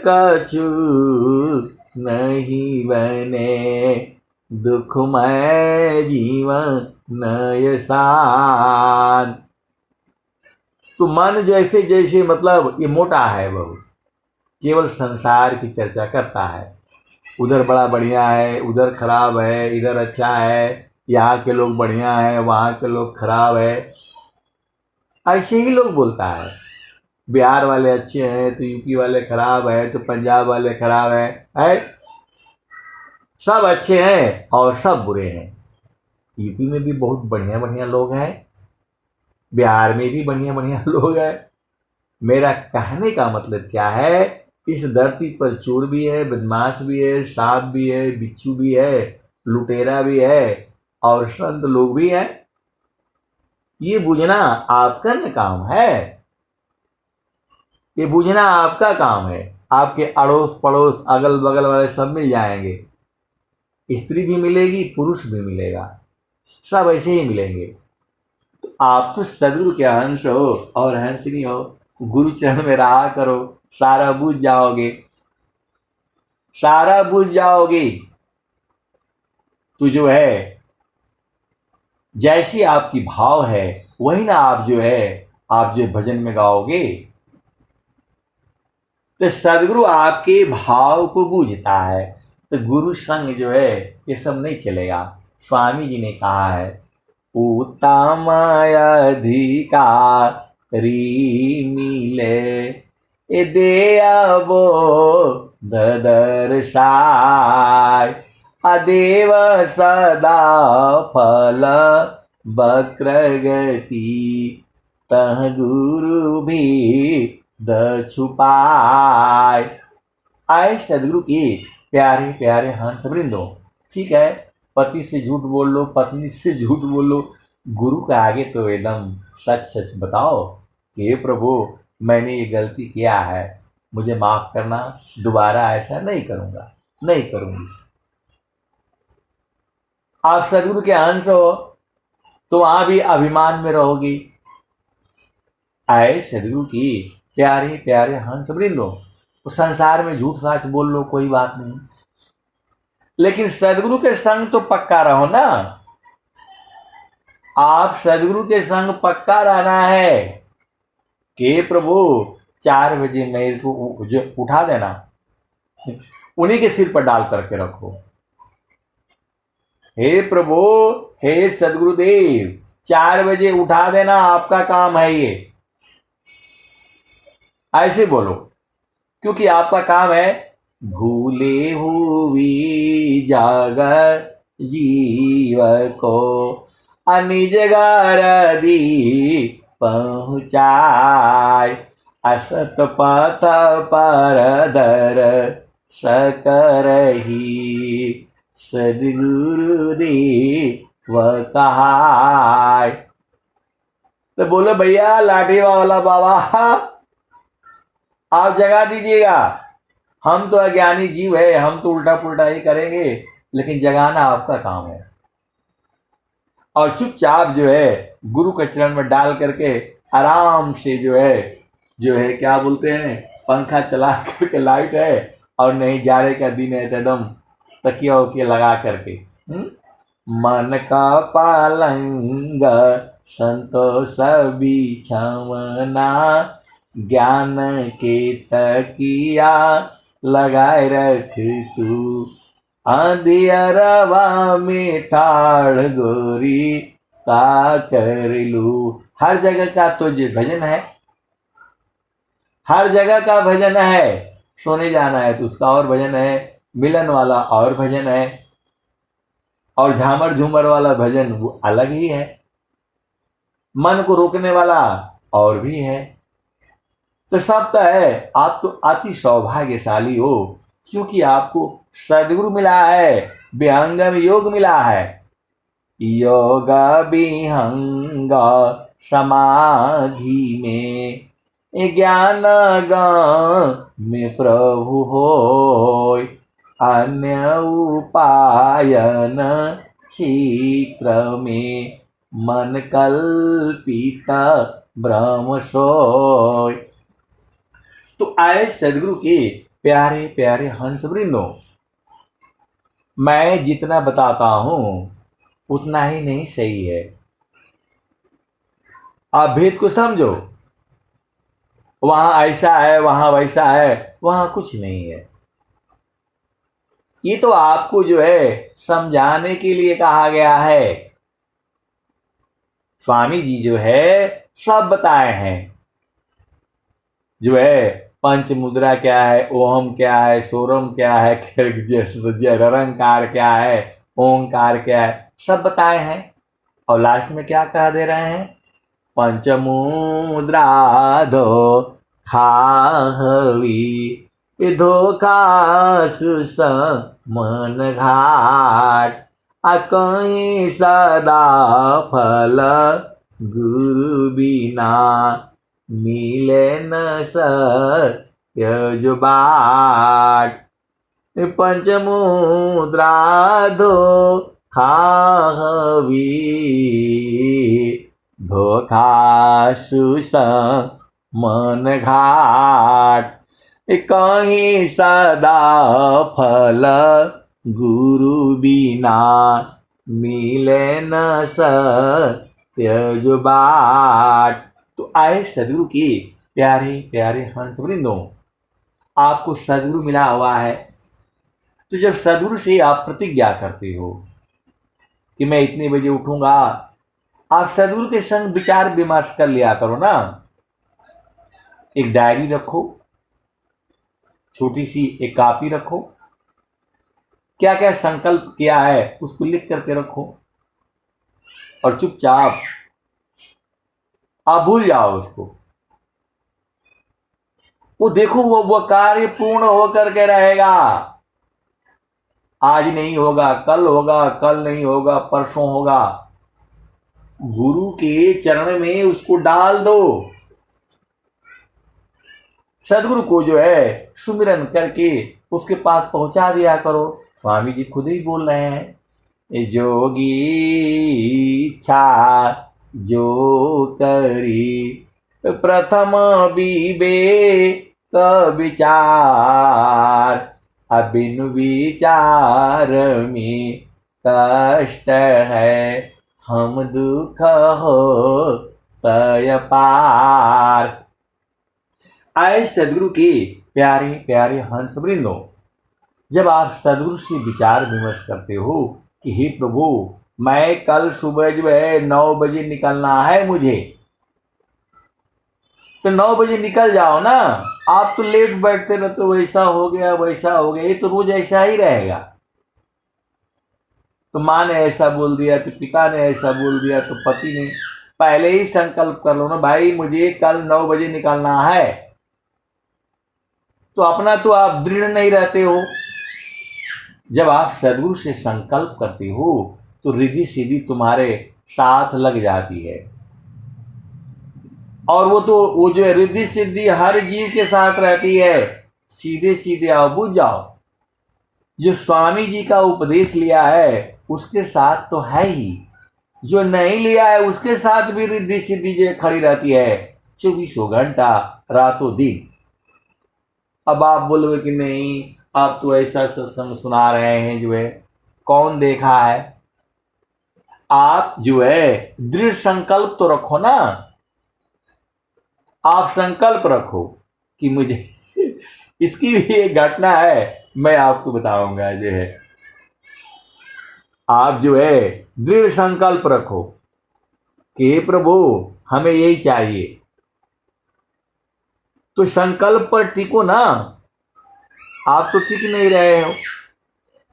कछु नहीं बने, दुखमय जीवन नय शांत। तो मन जैसे जैसे मतलब ये मोटा है बहुत, केवल संसार की चर्चा करता है, उधर बड़ा बढ़िया है, उधर खराब है, इधर अच्छा है, यहाँ के लोग बढ़िया है, वहाँ के लोग खराब है, ऐसे ही लोग बोलता है। बिहार वाले अच्छे हैं तो यूपी वाले खराब है, तो पंजाब वाले खराब है? सब अच्छे हैं और सब बुरे हैं। यूपी में भी बहुत बढ़िया बढ़िया लोग हैं, बिहार में भी बढ़िया बढ़िया लोग हैं। मेरा कहने का मतलब क्या है, इस धरती पर चोर भी है, बदमाश भी है, सांप भी है, बिच्छू भी है, लुटेरा भी है और संत लोग भी हैं। ये बुझना आपका न काम है, ये बुझना आपका काम है। आपके अड़ोस पड़ोस अगल बगल वाले सब मिल जाएंगे, स्त्री भी मिलेगी, पुरुष भी मिलेगा, सब ऐसे ही मिलेंगे। तो आप तो सदगुरु के अंश हो और हंसनी हो, गुरु चरण में रहा करो, सारा बुझ जाओगे, सारा बुझ जाओगे। तो जो है जैसी आपकी भाव है वही ना आप जो है भजन में गाओगे। तो सदगुरु आपके भाव को बूझता है, तो गुरु संग जो है ये सब नहीं चलेगा। स्वामी जी ने कहा है, उत्तम अधिकारी मिले ए देवो ददर्शाय, अदेव सदा फल वक्रगति, तह गुरु भी द छुपाय। आए सदगुरु की प्यारे प्यारे हंस वृंदो। ठीक है, पति से झूठ बोल लो, पत्नी से झूठ बोल लो, गुरु के आगे तो एकदम सच सच बताओ कि हे प्रभु मैंने ये गलती किया है, मुझे माफ करना, दोबारा ऐसा नहीं करूंगा, नहीं करूंगी। आप सदगुरु के अंश हो तो वहां भी अभिमान में रहोगी। आए सदगुरु की प्यारे प्यारे हंस वृंदो। तो संसार में झूठ साच बोल लो, कोई बात नहीं, लेकिन सदगुरु के संग तो पक्का रहो ना। आप सदगुरु के संग पक्का रहना है कि प्रभु 4 बजे मेरे को जो उठा देना, उन्हीं के सिर पर डाल करके रखो। हे प्रभु, हे सदगुरुदेव, 4 बजे उठा देना आपका काम है ये, ऐसे बोलो, क्योंकि आपका काम है भूले हुई जागर जीव को अनिज गारदी पहुँचाय, असत पथ पर दर सकरही, सदगुरुदेव कहाय। तो बोलो भैया लाठी वाला बाबा आप जगा दीजिएगा, हम तो अज्ञानी जीव है, हम तो उल्टा पुल्टा ही करेंगे, लेकिन जगाना आपका काम है। और चुपचाप जो है गुरु के चरण में डाल करके आराम से जो है क्या बोलते हैं, पंखा चला करके, लाइट है और नहीं जाड़े का दिन है तो एकदम तकिया उकिया लगा करके मन का पालंग संतोष बिछवना, ज्ञान के तकिया लगाए रख तू, अंधियरवा में ठाड़ गोरी का कर लू। हर जगह का तो जो भजन है, हर जगह का भजन है, सोने जाना है तो उसका और भजन है, मिलन वाला और भजन है, और झामर झूमर वाला भजन वो अलग ही है, मन को रोकने वाला और भी है। तो सब तो है, आप तो अति सौभाग्यशाली हो, क्योंकि आपको सदगुरु मिला है, विहंगम योग मिला है। योग विहंग समाधि में ज्ञान में प्रभु होय, अन्य उपायन क्षेत्र में मन कल्पित ब्रह्म सोय। तो आए सदगुरु के प्यारे प्यारे हंस वृंदो, मैं जितना बताता हूं उतना ही नहीं सही है। आप भेद को समझो, वहां ऐसा है वहां वैसा है, वहां कुछ नहीं है। ये तो आपको जो है समझाने के लिए कहा गया है। स्वामी जी जो है सब बताए हैं, जो है पंच मुद्रा क्या है, ओम क्या है, सोरम क्या है, रंकार क्या है, ओंकार क्या है, सब बताए हैं। और लास्ट में क्या कह दे रहे हैं, पंचमुद्रा धो खाहवी धोखा सुस मन घाट, कहीं सदा फल गुरु बिना मिले न सत्य जो बाट। पंचमुद्रा धो खाहवी धोखा सुस मन घाट, कहीं सदा फल गुरु बिना मिले न सत्य जो बाट। तो आए सदगुरु की प्यारे प्यारे हंस वृंदों, आपको सदगुरु मिला हुआ है। तो जब सदगुरु से आप प्रतिज्ञा करते हो कि मैं इतने बजे उठूंगा, आप सदगुरु के संग विचार विमर्श कर लिया करो ना। एक डायरी रखो, छोटी सी एक कॉपी रखो, क्या क्या संकल्प किया है उसको लिख करके रखो, और चुपचाप आप भूल जाओ उसको। वो देखो वो कार्य पूर्ण होकर के रहेगा। आज नहीं होगा, कल नहीं होगा, परसों होगा। गुरु के चरण में उसको डाल दो। सदगुरु को जो है सुमिरन करके उसके पास पहुंचा दिया करो। स्वामी जी खुद ही बोल रहे हैं, जोगी इच्छा जो करी प्रथम विवेक विचार, अबिन विचार में कष्ट है, हम दुख हो तय पार। आए सदगुरु के प्यारे प्यारे हंस वृंदों, जब आप सदगुरु से विचार विमर्श करते हो कि हे प्रभु, मैं कल सुबह जो है 9 बजे निकलना है मुझे, तो 9 बजे निकल जाओ ना। आप तो लेट बैठते रहते हो, वैसा हो गया वैसा हो गया, ये तो रोज ऐसा ही रहेगा। तो माँ ने ऐसा बोल दिया, तो पिता ने ऐसा बोल दिया, तो पति ने। पहले ही संकल्प कर लो ना भाई, मुझे कल 9 बजे निकलना है। तो अपना तो आप दृढ़ नहीं रहते हो। जब आप सदगुरु से संकल्प करते हो तो रिद्धि सिद्धि तुम्हारे साथ लग जाती है। और वो जो है रिद्धि सिद्धि हर जीव के साथ रहती है। सीधे सीधे आओ, बुझ जाओ। जो स्वामी जी का उपदेश लिया है उसके साथ तो है ही, जो नहीं लिया है उसके साथ भी रिद्धि सिद्धि जो खड़ी रहती है 24 घंटा रातों दिन। अब आप बोलोगे कि नहीं, आप तो ऐसा सत्संग सुना रहे हैं, जो है कौन देखा है। आप जो है दृढ़ संकल्प तो रखो ना। आप संकल्प रखो कि मुझे इसकी भी एक घटना है, मैं आपको बताऊंगा। जो है आप जो है दृढ़ संकल्प रखो कि प्रभु हमें यही चाहिए, तो संकल्प पर टिको ना। आप तो टिक नहीं रहे हो।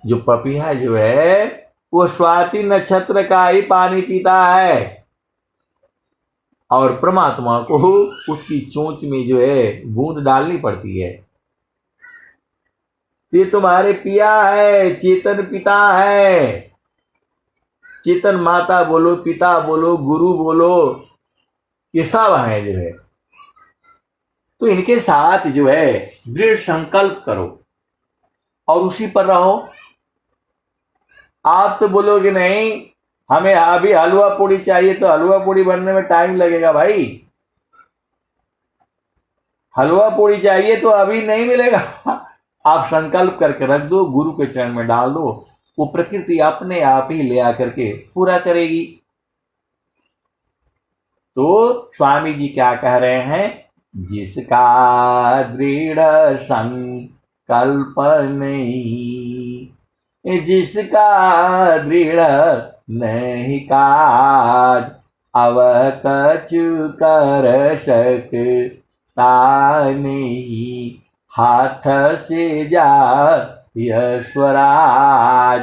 जो पपीहा जो है वो स्वाति नक्षत्र का ही पानी पीता है और परमात्मा को उसकी चोंच में जो है बूंद डालनी पड़ती है। ये तुम्हारे पिया है, चेतन पिता है। चेतन माता बोलो, पिता बोलो, गुरु बोलो, ये सब है जो है। तो इनके साथ जो है दृढ़ संकल्प करो और उसी पर रहो। आप तो बोलोगे नहीं हमें अभी हलवा पूड़ी चाहिए, तो हलवा पूड़ी बनने में टाइम लगेगा भाई। हलवा पूड़ी चाहिए तो अभी नहीं मिलेगा। आप संकल्प करके रख दो, गुरु के चरण में डाल दो, वो प्रकृति अपने आप ही ले आकर के पूरा करेगी। तो स्वामी जी क्या कह रहे हैं? जिसका दृढ़ संकल्प नहीं, जिसका दृढ़ नहीं काज, अब कछु कर सकता नहीं, हाथ से जा स्वराज।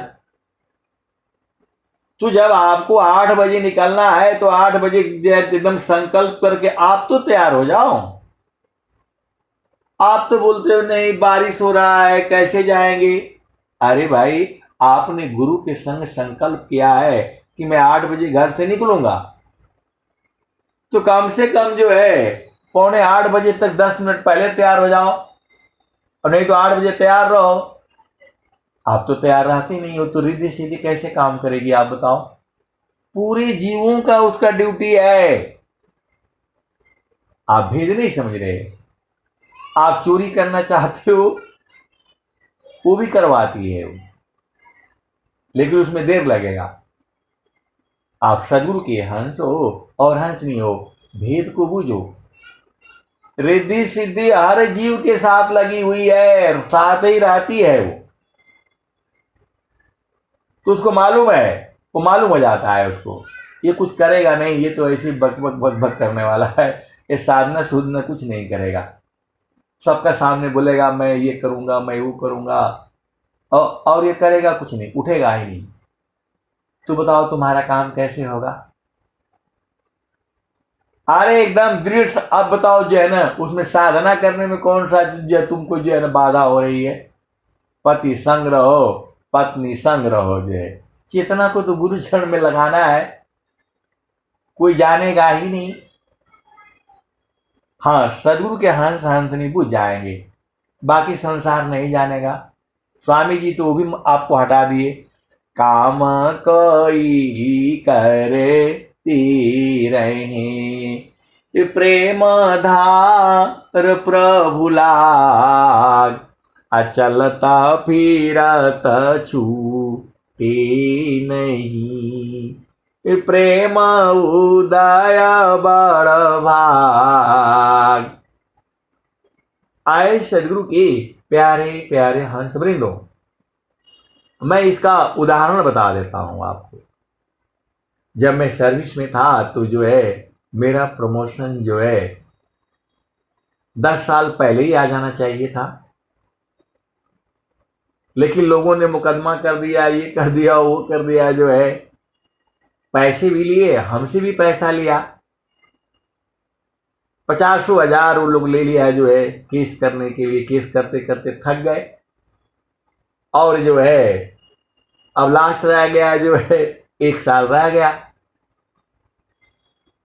तो जब आपको 8 बजे निकलना है तो 8 बजे एकदम संकल्प करके आप तो तैयार हो जाओ। आप तो बोलते हो नहीं बारिश हो रहा है कैसे जाएंगे। अरे भाई आपने गुरु के संग संकल्प किया है कि मैं 8 बजे घर से निकलूंगा, तो कम से कम जो है 7:45 तक 10 मिनट पहले तैयार हो जाओ, और नहीं तो 8 बजे तैयार रहो। आप तो तैयार रहते नहीं हो, तो रिद्धि सीधी कैसे काम करेगी आप बताओ। पूरे जीवों का उसका ड्यूटी है। आप भेद नहीं समझ रहे। आप चोरी करना चाहते हो, वो भी करवाती है वो, लेकिन उसमें देर लगेगा। आप सदगुरु के हंस हो और हंसनी हो, भेद को बूझो। रिद्धि सिद्धि हर जीव के साथ लगी हुई है, साथ ही रहती है वो, तो उसको मालूम है, वो मालूम हो जाता है उसको। ये कुछ करेगा नहीं, ये तो ऐसे बक बक बक बक करने वाला है, ये साधना सुधना कुछ नहीं करेगा। सबका सामने बोलेगा मैं ये करूंगा, मैं वो करूंगा, और ये करेगा कुछ नहीं, उठेगा ही नहीं। तो बताओ तुम्हारा काम कैसे होगा? अरे एकदम दृढ़। अब बताओ जो है ना, उसमें साधना करने में कौन सा जो तुमको जो है ना बाधा हो रही है? पति संग रहो, पत्नी संग रहो, जो है चेतना को तो गुरु चरण में लगाना है, कोई जानेगा ही नहीं। हाँ सदगुरु के हंस हंसनी बुझ जाएंगे, बाकी संसार नहीं जानेगा। स्वामी जी तो वो भी आपको हटा दिए। काम कोई करे ती रहे, प्रेम धार प्रभु लाग, अचलता फिरत छूटे नहीं, प्रेम उदय बड़ भाग। आए सदगुरु के प्यारे प्यारे हंस वृंदो, मैं इसका उदाहरण बता देता हूं आपको। जब मैं सर्विस में था तो जो है मेरा प्रमोशन जो है 10 साल पहले ही आ जाना चाहिए था, लेकिन लोगों ने मुकदमा कर दिया, ये कर दिया, वो कर दिया, जो है पैसे भी लिए, हमसे भी पैसा लिया, 50,000 वो लोग ले लिया जो है केस करने के लिए। केस करते करते थक गए, और जो है अब लास्ट रह गया जो है 1 साल रह गया।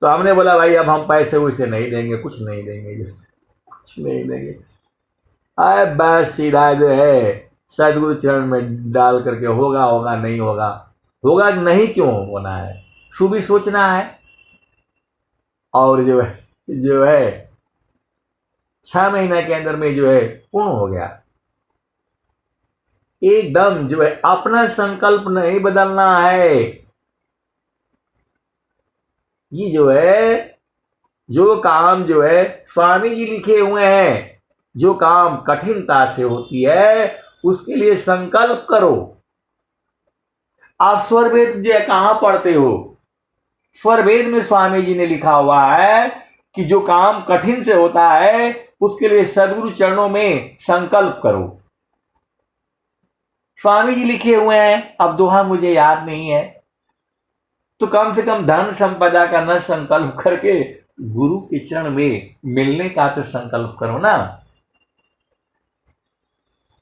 तो हमने बोला भाई अब हम पैसे वैसे नहीं देंगे, कुछ नहीं देंगे, कुछ नहीं देंगे। अरे बस सीधा जो है सदगुरु चरण में डाल करके होगा होगा, नहीं होगा होगा, नहीं क्यों होना है, शुभ ही सोचना है। और जो है 6 महीने के अंदर में जो है पूर्ण हो गया। एकदम जो है अपना संकल्प नहीं बदलना है। ये जो है जो काम जो है स्वामी जी लिखे हुए हैं, जो काम कठिनता से होती है उसके लिए संकल्प करो। आप स्वरवेद जो कहां पढ़ते हो? स्वरवेद में स्वामी जी ने लिखा हुआ है कि जो काम कठिन से होता है उसके लिए सदगुरु चरणों में संकल्प करो। स्वामी जी लिखे हुए हैं, अब दोहा मुझे याद नहीं है, तो कम से कम धन संपदा का न संकल्प करके गुरु के चरण में मिलने का तो संकल्प करो ना।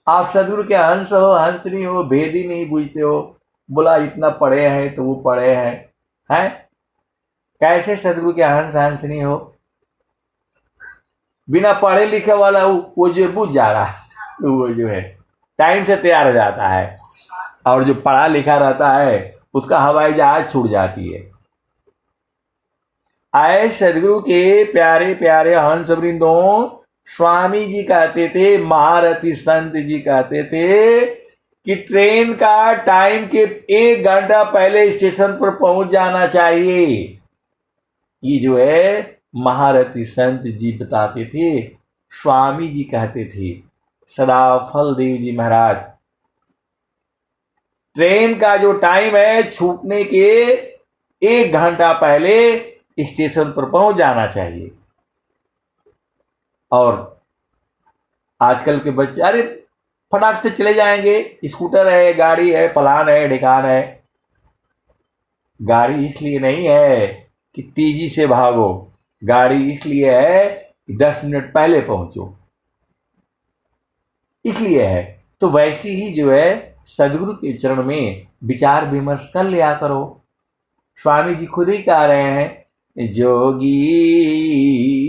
आप सदगुरु के हंस हो, हंसनी हो, भेद ही नहीं बूझते हो। बोला इतना पढ़े हैं तो वो पढ़े हैं, कैसे सदगुरु के हंस हंसनी हो? बिना पढ़े लिखे वाला वो जो बुझ जा रहा है, तो वो जो है टाइम से तैयार हो जाता है, और जो पढ़ा लिखा रहता है उसका हवाई जहाज छूट जाती है। आए सदगुरु के प्यारे प्यारे हंस वृंदों, स्वामी जी कहते थे, महारथी संत जी कहते थे कि ट्रेन का टाइम के 1 घंटा पहले स्टेशन पर पहुंच जाना चाहिए। ये जो है महारथी संत जी बताते थे, स्वामी जी कहते थे, सदाफल देव जी महाराज। ट्रेन का जो टाइम है छूटने के 1 घंटा पहले स्टेशन पर पहुंच जाना चाहिए। और आजकल के बच्चे अरे फटाक से चले जाएंगे, स्कूटर है, गाड़ी है, प्लान है, ढिकान है। गाड़ी इसलिए नहीं है कि तेजी से भागो, गाड़ी इसलिए है कि 10 मिनट पहले पहुंचो, इसलिए है। तो वैसी ही जो है सदगुरु के चरण में विचार विमर्श कर लिया करो। स्वामी जी खुद ही कह रहे हैं, जोगी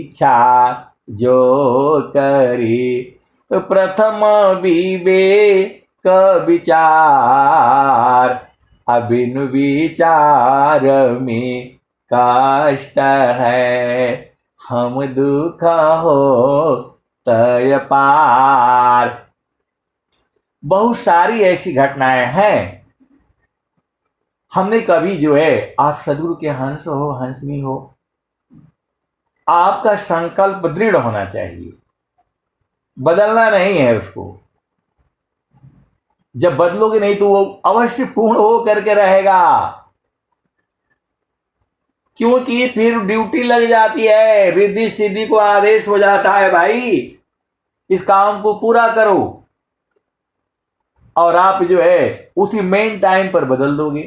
इच्छा जो करे प्रथम विवेक विचार, अबिन विचार में कष्ट है, हम दुख हो तय पार। बहुत सारी ऐसी घटनाएं हैं। हमने कभी जो है, आप सदगुरु के हंस हो, हंसनी हो, आपका संकल्प दृढ़ होना चाहिए, बदलना नहीं है उसको। जब बदलोगे नहीं तो वो अवश्य पूर्ण हो करके रहेगा, क्योंकि फिर ड्यूटी लग जाती है, रिद्धि सिद्धि को आदेश हो जाता है, भाई इस काम को पूरा करो, और आप जो है उसी मेन टाइम पर बदल दोगे।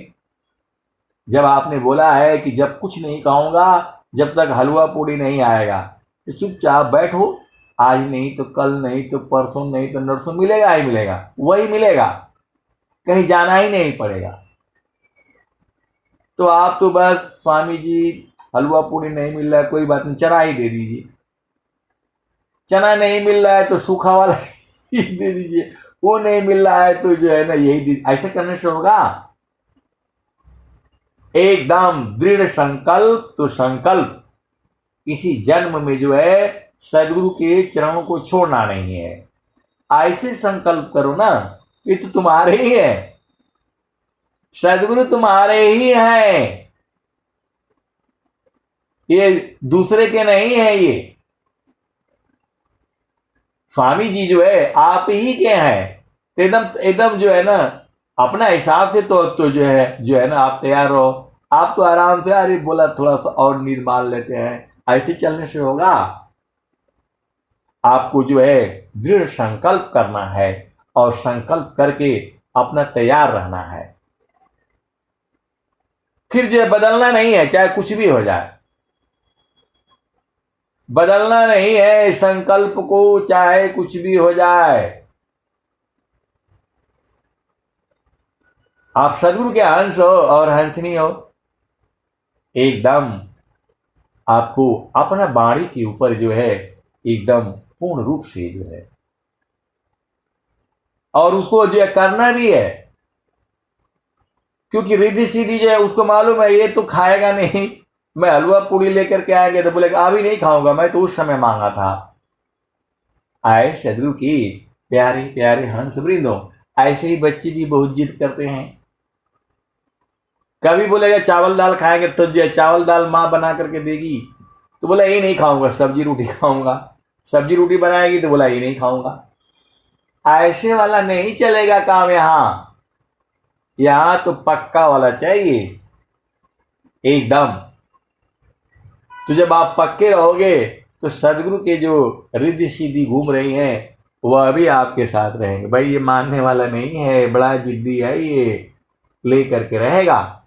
जब आपने बोला है कि जब कुछ नहीं खाऊंगा जब तक हलवा पूड़ी नहीं आएगा, तो चुपचाप बैठो, आज नहीं तो कल, नहीं तो परसों, नहीं तो नरसों मिलेगा ही मिलेगा, वही मिलेगा, कहीं जाना ही नहीं पड़ेगा। तो आप तो बस स्वामी जी हलवा पूड़ी नहीं मिल रहा है, कोई बात नहीं, चना ही दे दीजिए। चना नहीं मिल रहा है तो सूखा वाला ही दे दीजिए, वो नहीं मिल रहा है तो जो है ना यही दे। ऐसे करने से होगा? एकदम दृढ़ संकल्प तो संकल्प इसी जन्म में जो है सदगुरु के चरणों को छोड़ना नहीं है। ऐसे संकल्प करो ना, ये तो तुम्हारे ही है, सदगुरु तुम्हारे ही हैं, ये दूसरे के नहीं है। ये स्वामी जी जो है आप ही के हैं, तो एकदम एकदम जो है ना अपना हिसाब से तो जो है ना आप तैयार रहो। आप तो आराम से अरे बोला थोड़ा सा और नींद मार लेते हैं, ऐसे चलने से होगा? आपको जो है दृढ़ संकल्प करना है, और संकल्प करके अपना तैयार रहना है। फिर जो है बदलना नहीं है, चाहे कुछ भी हो जाए, बदलना नहीं है संकल्प को, चाहे कुछ भी हो जाए। आप सदगुरु के हंस हो और हंसनी हो, एकदम आपको अपना बाणी के ऊपर जो है एकदम पूर्ण रूप से जो है, और उसको जो है करना भी है, क्योंकि रिद्धि सीधी जो है उसको मालूम है ये तो खाएगा नहीं। मैं हलवा पूड़ी लेकर के आएंगे तो बोलेगा अभी नहीं खाऊंगा, मैं तो उस समय मांगा था। आए सदगुरु की प्यारे प्यारे हंस वृंदों, ऐसे ही बच्चे भी बहुत जिद करते हैं। कभी बोलेगा चावल दाल खाएंगे तो जो चावल दाल माँ बना करके देगी तो बोला ये नहीं खाऊंगा, सब्जी रोटी खाऊंगा। सब्जी रोटी बनाएगी तो बोला ये नहीं खाऊंगा। ऐसे वाला नहीं चलेगा काम। यहां तो पक्का वाला चाहिए एकदम। तो जब आप पक्के रहोगे तो सदगुरु के जो रिद्धि सीधी घूम रही हैं वह भी आपके साथ रहेंगे। भाई ये मानने वाला नहीं है, बड़ा जिद्दी है, ये ले करके रहेगा।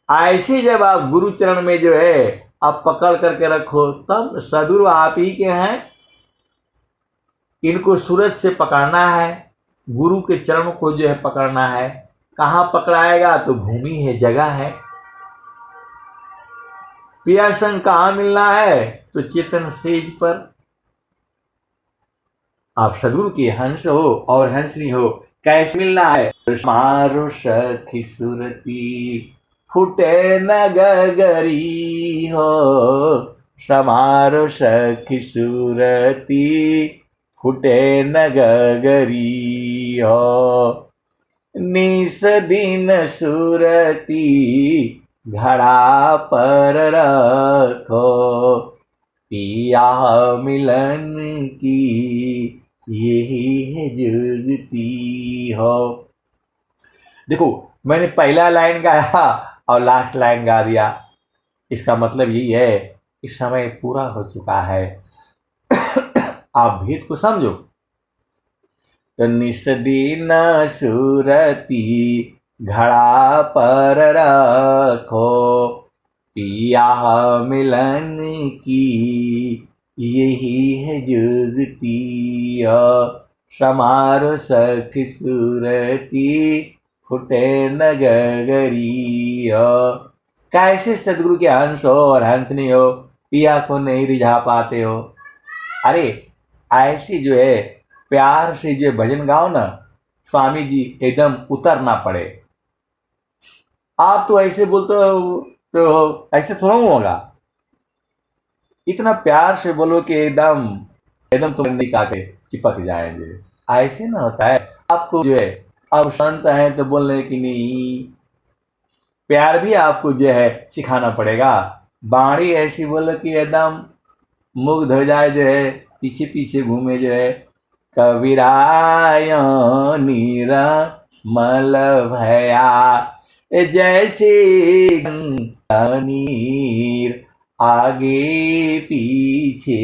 ऐसे जब आप गुरु चरण में जो है आप पकड़ करके रखो, तब सदगुरु आप ही के हैं। इनको सूरज से पकड़ना है, गुरु के चरण को जो है पकड़ना है। कहाँ पकड़ाएगा? तो भूमि है, जगह है। पिया संग कहाँ मिलना है? तो चेतन सेज पर। आप सदगुरु के हंस हो और हंसनी हो, कैसे मिलना है? मारो सखी सुरती फुटे न गगरी हो, समारो सखी सुरती फुटे न गगरी हो। निस दिन सुरती घड़ा पर रखो, पिया मिलन की यही है जुगती हो। देखो, मैंने पहला लाइन गाया और लास्ट लाइन गा दिया। इसका मतलब यही है कि समय पूरा हो चुका है। आप भेद को समझो। तो निस दिन सुरती घड़ा पर रखो, पिया मिलन की यही है जुगती। समारो सखी सुरती फुटे न गगरी। कैसे सदगुरु के हंस हो और हंसनी हो, पिया को नहीं रिझा पाते हो। अरे ऐसी जो है प्यार से जो भजन गाओ ना, स्वामी जी एकदम उतर ना पड़े। आप तो ऐसे बोलते हो तो ऐसे थोड़ा होगा। इतना प्यार से बोलो कि एकदम एकदम तुम नहीं काटे चिपक जाएंगे, ऐसे ना होता है। आपको जो है अब संत है तो बोलने की नहीं, प्यार भी आपको जो है सिखाना पड़ेगा। बाणी ऐसी बोलो कि एकदम मुग्ध हो जाए, जो है पीछे पीछे घूमे, जो है कबीराय नीरा मल भया, जैसे नीर आगे पीछे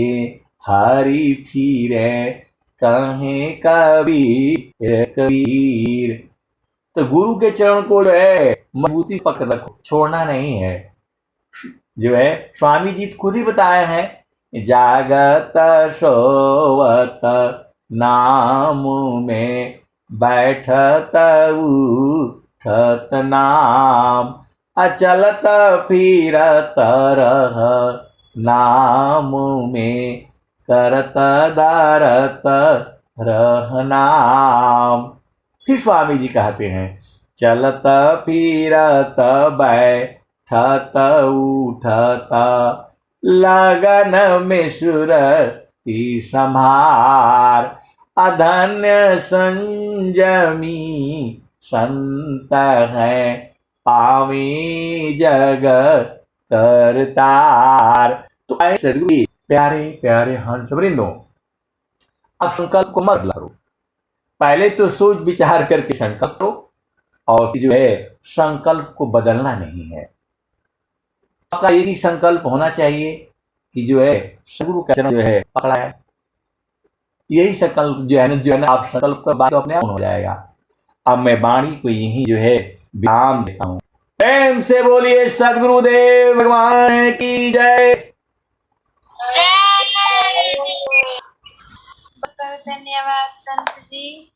हरी फिरे, कहें कबीर कबीर। तो गुरु के चरण को जो है मजबूती पकड़ रखो, छोड़ना नहीं है। जो है स्वामी जी खुद ही बताए हैं, जागत सोवत नाम में बैठत उठत नाम, अचलत फिरत रह नाम में करत दारत रह नाम। फिर स्वामी जी कहते हैं, चलत फिरत बैठत उठत लगन में सुरती संभार, अधन्य संजमी संत है पावी जग करतार। तो ऐसे प्यारे प्यारे हंस वृंदों, अब संकल्प को मत करो। पहले तो सोच विचार करके संकल्प करो, और जो है संकल्प को बदलना नहीं है। आपका यही संकल्प होना चाहिए कि जो है सदगुरु का चरण जो है पकड़ा है। यही संकल्प जो है ना आप संकल्प का बात तो अपने आप हो जाएगा। अब मैं वाणी को यही जो है विराम देता हूं। प्रेम से बोलिए सदगुरुदेव भगवान की जय। धन्यवाद संत जी।